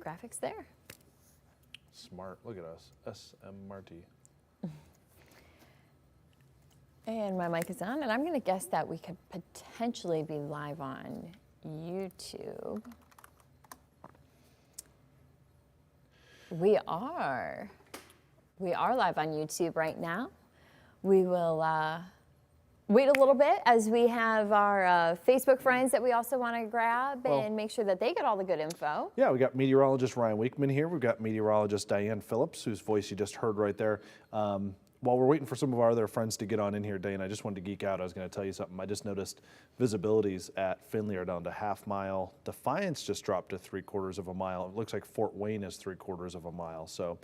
graphics there. Smart. Look at us. SMRT. And my mic is on, and I'm going to guess that we could potentially be live on YouTube. We are live on YouTube right now. We will wait a little bit as we have our Facebook friends that we also want to grab and make sure that they get all the good info. Yeah, we got meteorologist Ryan Weekman here. We've got meteorologist Diane Phillips, whose voice you just heard right there. While we're waiting for some of our other friends to get on in here, Diane, I just wanted to geek out. I was going to tell you something. I just noticed visibilities at Findlay are down to half mile. Defiance just dropped to 3/4 of a mile. It looks like Fort Wayne is 3/4 of a mile. So,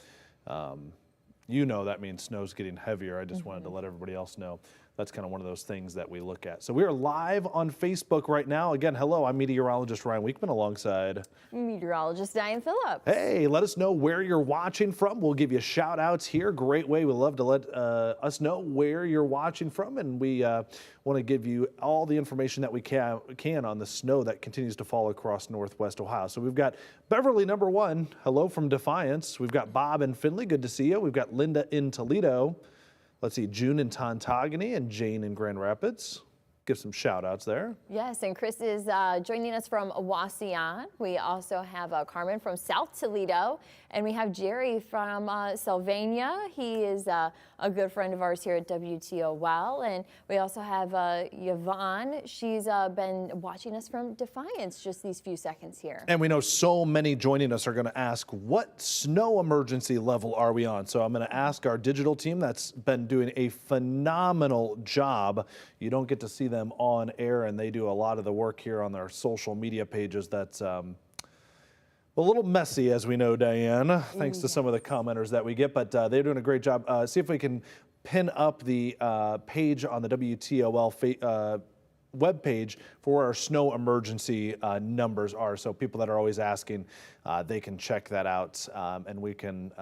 you know that means snow's getting heavier. I just wanted to let everybody else know. That's kind of one of those things that we look at. So we are live on Facebook right now. Again, hello, I'm meteorologist Ryan Weekman alongside meteorologist Diane Phillips. Hey, let us know where you're watching from. We'll give you shout outs here. Great way. We'd love to let us know where you're watching from. And we want to give you all the information that we can on the snow that continues to fall across Northwest Ohio. So we've got Beverly, number 1. Hello from Defiance. We've got Bob in Findlay. Good to see you. We've got Linda in Toledo. Let's see, June in Tontogany and Jane in Grand Rapids. Give some shout outs there. Yes, and Chris is joining us from Wasion. We also have Carmen from South Toledo, and we have Jerry from Sylvania. He is a good friend of ours here at WTOL, and we also have Yvonne. She's been watching us from Defiance just these few seconds here. And we know so many joining us are going to ask, what snow emergency level are we on? So I'm going to ask our digital team that's been doing a phenomenal job. You don't get to see them on air, and they do a lot of the work here on their social media pages. That's a little messy, as we know, Diane, thanks to some of the commenters that we get, but they're doing a great job. See if we can pin up the page on the WTOL web page for where our snow emergency numbers are. So people that are always asking, they can check that out, and we can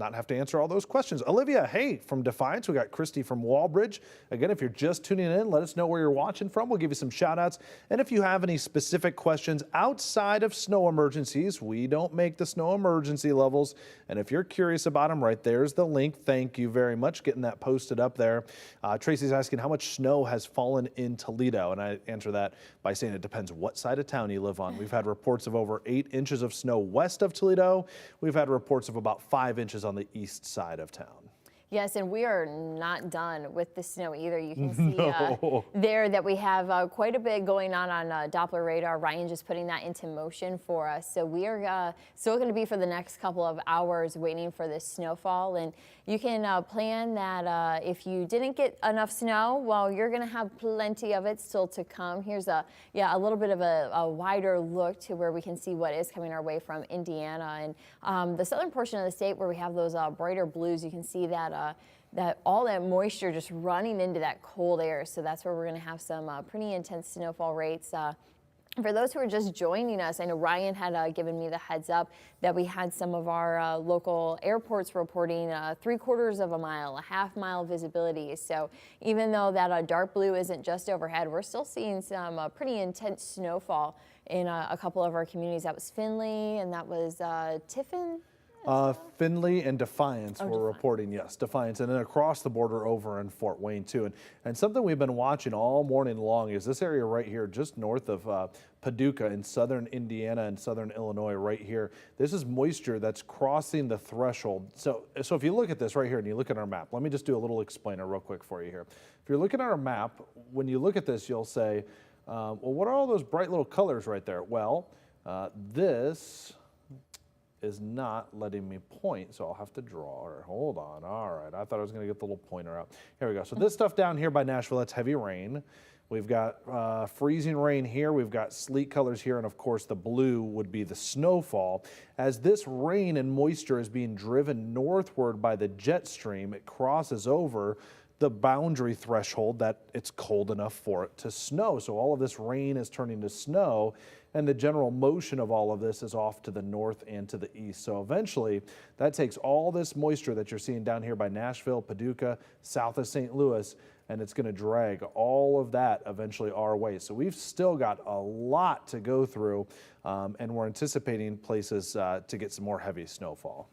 not have to answer all those questions. Olivia, hey, from Defiance. We got Christy from Walbridge. Again, if you're just tuning in, let us know where you're watching from. We'll give you some shout outs. And if you have any specific questions outside of snow emergencies, we don't make the snow emergency levels. And if you're curious about them, right there's the link. Thank you very much getting that posted up there. Tracy's asking how much snow has fallen in Toledo. And I answer that by saying it depends what side of town you live on. We've had reports of over 8 inches of snow west of Toledo. We've had reports of about 5 inches on the east side of town. Yes, and we are not done with the snow either. You can see there that we have quite a bit going on Doppler radar. Ryan just putting that into motion for us. So we are still going to be for the next couple of hours waiting for this snowfall. And you can plan that if you didn't get enough snow, well, you're going to have plenty of it still to come. Here's a little bit of a wider look to where we can see what is coming our way from Indiana. And the southern portion of the state where we have those brighter blues, you can see that that all that moisture just running into that cold air. So that's where we're going to have some pretty intense snowfall rates. For those who are just joining us, I know Ryan had given me the heads up that we had some of our local airports reporting 3/4 of a mile, a half-mile visibility. So even though that dark blue isn't just overhead, we're still seeing some pretty intense snowfall in a couple of our communities. That was Findlay, and that was Tiffin. Findlay and Defiance were reporting, yes, Defiance, and then across the border over in Fort Wayne too. And something we've been watching all morning long is this area right here, just north of Paducah in southern Indiana and southern Illinois right here. This is moisture that's crossing the threshold. So if you look at this right here and you look at our map, let me just do a little explainer real quick for you here. If you're looking at our map, when you look at this, you'll say, well, what are all those bright little colors right there? Well, this is not letting me point, so I'll have to draw, or hold on. All right, I thought I was going to get the little pointer out. Here we go. So this stuff down here by Nashville, that's heavy rain. We've got freezing rain here. We've got sleet colors here, and of course the blue would be the snowfall. As this rain and moisture is being driven northward by the jet stream, it crosses over the boundary threshold that it's cold enough for it to snow. So all of this rain is turning to snow, and the general motion of all of this is off to the north and to the east. So eventually that takes all this moisture that you're seeing down here by Nashville, Paducah, south of St. Louis, and it's going to drag all of that eventually our way. So we've still got a lot to go through, and we're anticipating places to get some more heavy snowfall.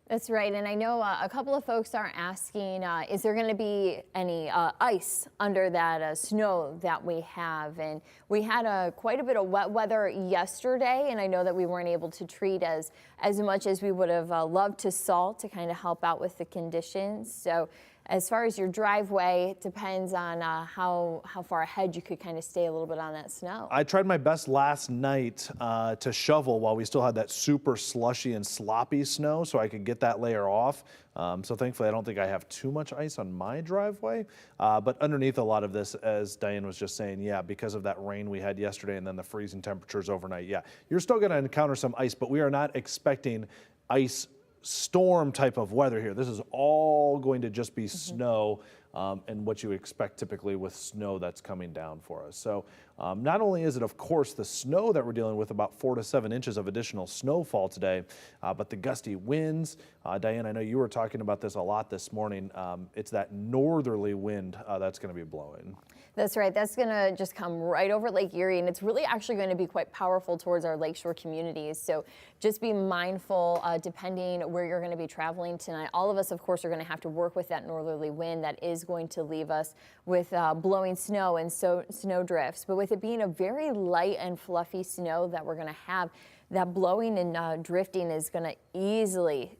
That's right, and I know a couple of folks are asking, is there going to be any ice under that snow that we have? And we had quite a bit of wet weather yesterday, and I know that we weren't able to treat as much as we would have loved to salt to kind of help out with the conditions. So as far as your driveway, it depends on how far ahead you could kind of stay a little bit on that snow. I tried my best last night to shovel while we still had that super slushy and sloppy snow so I could get that layer off. So thankfully, I don't think I have too much ice on my driveway. But underneath a lot of this, as Diane was just saying, yeah, because of that rain we had yesterday and then the freezing temperatures overnight, yeah, you're still going to encounter some ice, but we are not expecting ice storm type of weather here. This is all going to just be snow and what you expect typically with snow that's coming down for us. So not only is it, of course, the snow that we're dealing with, about 4 to 7 inches of additional snowfall today, but the gusty winds. Diane, I know you were talking about this a lot this morning. It's that northerly wind that's going to be blowing. That's right. That's going to just come right over Lake Erie, and it's really actually going to be quite powerful towards our lakeshore communities. So just be mindful depending where you're going to be traveling tonight. All of us, of course, are going to have to work with that northerly wind that is going to leave us with blowing snow and snow drifts. But with it being a very light and fluffy snow that we're going to have, that blowing and drifting is going to easily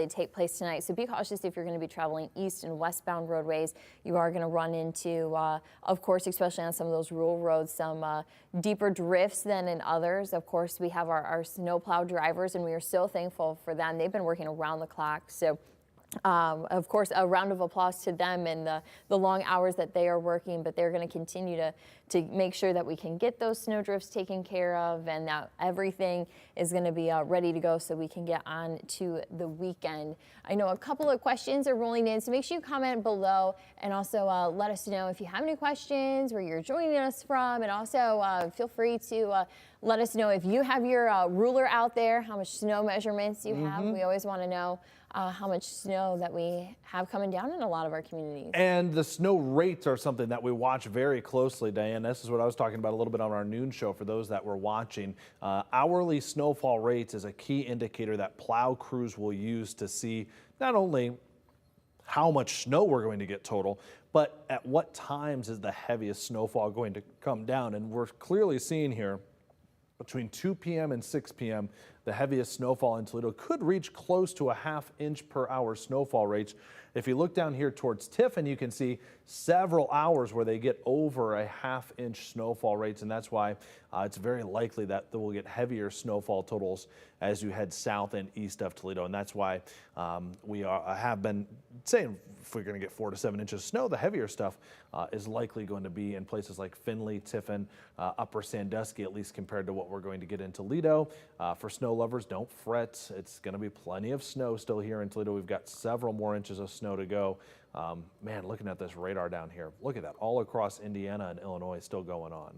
take place tonight. So be cautious if you're going to be traveling east and westbound roadways. You are going to run into, of course, especially on some of those rural roads, some deeper drifts than in others. Of course, we have our snowplow drivers, and we are so thankful for them. They've been working around the clock. So of course, a round of applause to them and the long hours that they are working, but they're going to continue to make sure that we can get those snow drifts taken care of and that everything is going to be ready to go so we can get on to the weekend. I know a couple of questions are rolling in, so make sure you comment below and also let us know if you have any questions, where you're joining us from, and also feel free to let us know if you have your ruler out there, how much snow measurements you have. We always want to know how much snow that we have coming down in a lot of our communities. And the snow rates are something that we watch very closely, Diane. This is what I was talking about a little bit on our noon show for those that were watching. Hourly snowfall rates is a key indicator that plow crews will use to see not only how much snow we're going to get total, but at what times is the heaviest snowfall going to come down. And we're clearly seeing here between 2 p.m. and 6 p.m., the heaviest snowfall in Toledo could reach close to a ½ per hour snowfall rates. If you look down here towards Tiffin, you can see several hours where they get over a ½ snowfall rates, and that's why it's very likely that we'll get heavier snowfall totals as you head south and east of Toledo, and that's why we have been saying if we're going to get 4 to 7 inches of snow, the heavier stuff is likely going to be in places like Findlay, Tiffin, Upper Sandusky, at least compared to what we're going to get in Toledo. For snow lovers, don't fret. It's going to be plenty of snow still here in Toledo. We've got several more inches of snow to go. Man, looking at this radar down here, look at that. All across Indiana and Illinois still going on.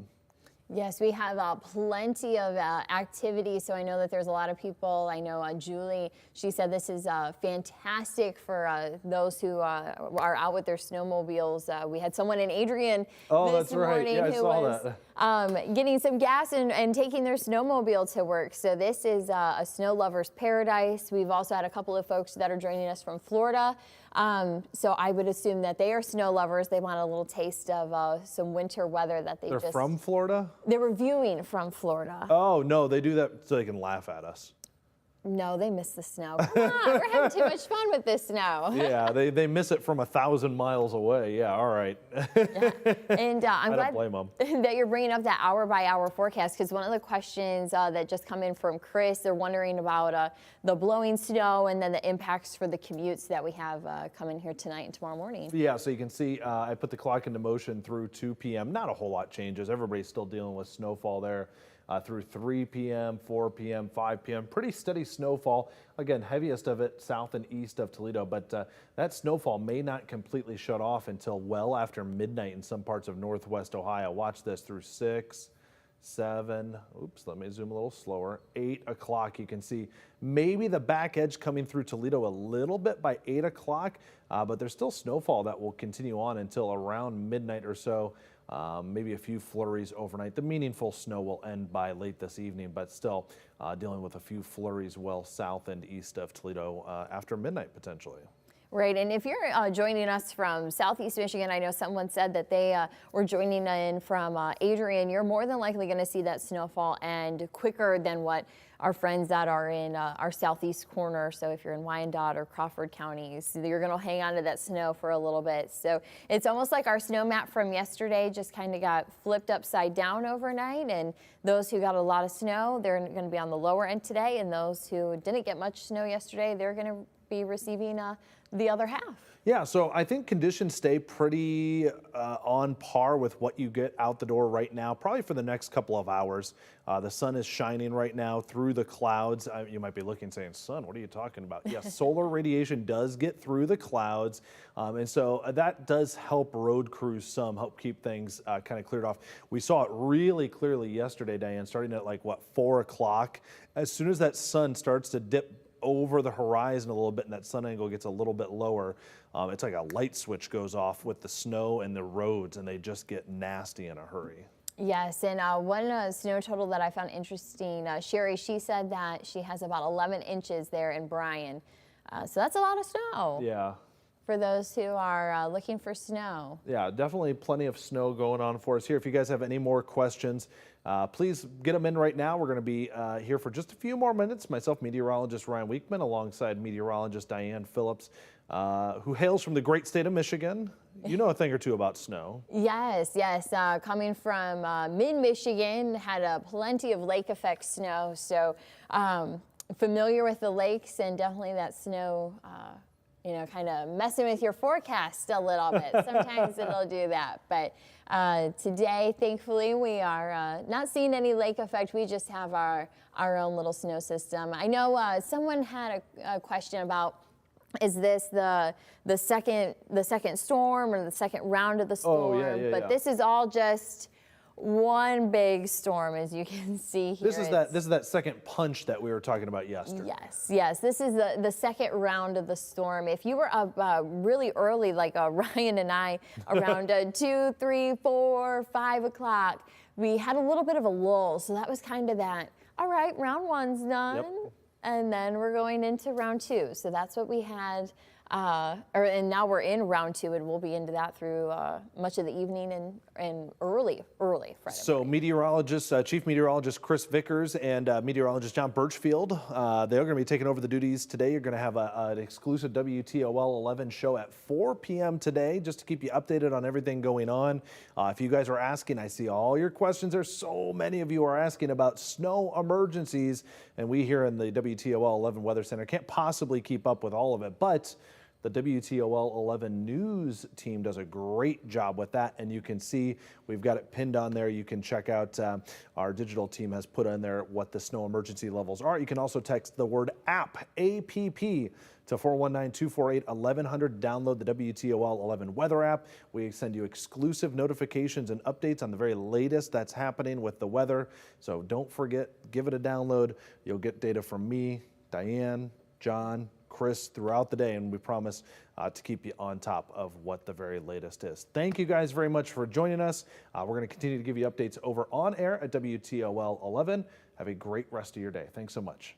Yes, we have plenty of activity, so I know that there's a lot of people. I know Julie, she said this is fantastic for those who are out with their snowmobiles. We had someone in Adrian this morning who was getting some gas and taking their snowmobile to work. So this is a snow lover's paradise. We've also had a couple of folks that are joining us from Florida. So I would assume that they are snow lovers. They want a little taste of some winter weather that They're from Florida? They were viewing from Florida. Oh, no, they do that so they can laugh at us. No, they miss the snow. Come on, we're having too much fun with this snow. Yeah, they miss it from 1,000 miles away. Yeah, all right. Yeah. And I'm glad blame them. that you're bringing up that hour-by-hour forecast, because one of the questions that just come in from Chris, they're wondering about the blowing snow and then the impacts for the commutes that we have coming here tonight and tomorrow morning. Yeah, so you can see I put the clock into motion through 2 p.m. Not a whole lot changes. Everybody's still dealing with snowfall there. Through 3 p.m., 4 p.m., 5 p.m. Pretty steady snowfall. Again, heaviest of it south and east of Toledo, but that snowfall may not completely shut off until well after midnight in some parts of northwest Ohio. Watch this through 6, 7, oops, let me zoom a little slower, 8 o'clock. You can see maybe the back edge coming through Toledo a little bit by 8 o'clock, but there's still snowfall that will continue on until around midnight or so. Maybe a few flurries overnight. The meaningful snow will end by late this evening, but still dealing with a few flurries well south and east of Toledo after midnight potentially. Right, and if you're joining us from Southeast Michigan, I know someone said that they were joining in from Adrian. You're more than likely going to see that snowfall and quicker than what our friends that are in our southeast corner. So if you're in Wyandotte or Crawford counties, you're going to hang on to that snow for a little bit. So it's almost like our snow map from yesterday just kind of got flipped upside down overnight. And those who got a lot of snow, they're going to be on the lower end today. And those who didn't get much snow yesterday, they're going to be receiving the other half. Yeah, so I think conditions stay pretty on par with what you get out the door right now, probably for the next couple of hours. The sun is shining right now through the clouds. You might be looking saying, sun, what are you talking about? Yes, solar radiation does get through the clouds. And so that does help road crews some, help keep things kind of cleared off. We saw it really clearly yesterday, Diane, starting at like, 4 o'clock. As soon as that sun starts to dip over the horizon a little bit and that sun angle gets a little bit lower, it's like a light switch goes off with the snow and the roads, and they just get nasty in a hurry. Yes, and one snow total that I found interesting, Sherry, she said that she has about 11 inches there in Bryan. So that's a lot of snow. Yeah. For those who are looking for snow. Yeah, definitely plenty of snow going on for us here. If you guys have any more questions, please get them in right now. We're going to be here for just a few more minutes. Myself, meteorologist Ryan Weekman, alongside meteorologist Diane Phillips, who hails from the great state of Michigan. You know a thing or two about snow. Yes, yes. Coming from mid-Michigan, had plenty of lake effect snow. So familiar with the lakes, and definitely that snow you know, kind of messing with your forecast a little bit. Sometimes it'll do that. But today, thankfully, we are not seeing any lake effect. We just have our own little snow system. I know someone had a question about, is this the second storm or the second round of the storm? Oh, yeah. But this is all just one big storm, as you can see here. This is that second punch that we were talking about yesterday. Yes. This is the second round of the storm. If you were up really early, like Ryan and I, around 2, 3, 4, 5 o'clock, we had a little bit of a lull. So that was kind of that, all right, round 1's done. Yep. And then we're going into round 2. So that's what we had. And now we're in round 2, and we'll be into that through much of the evening and early Friday So meteorologist, Chief Meteorologist Chris Vickers and Meteorologist John Birchfield, they're going to be taking over the duties today. You're going to have an exclusive WTOL 11 show at 4 p.m. today, just to keep you updated on everything going on. If you guys are asking, I see all your questions. There's so many of you are asking about snow emergencies, and we here in the WTOL 11 Weather Center can't possibly keep up with all of it, but the WTOL 11 news team does a great job with that, and you can see we've got it pinned on there. You can check out our digital team has put on there what the snow emergency levels are. You can also text the word APP, A-P-P, to 419-248-1100. Download the WTOL 11 weather app. We send you exclusive notifications and updates on the very latest that's happening with the weather. So don't forget, give it a download. You'll get data from me, Diane, John, Chris throughout the day, and we promise to keep you on top of what the very latest is. Thank you guys very much for joining us. We're going to continue to give you updates over on air at WTOL 11. Have a great rest of your day. Thanks so much.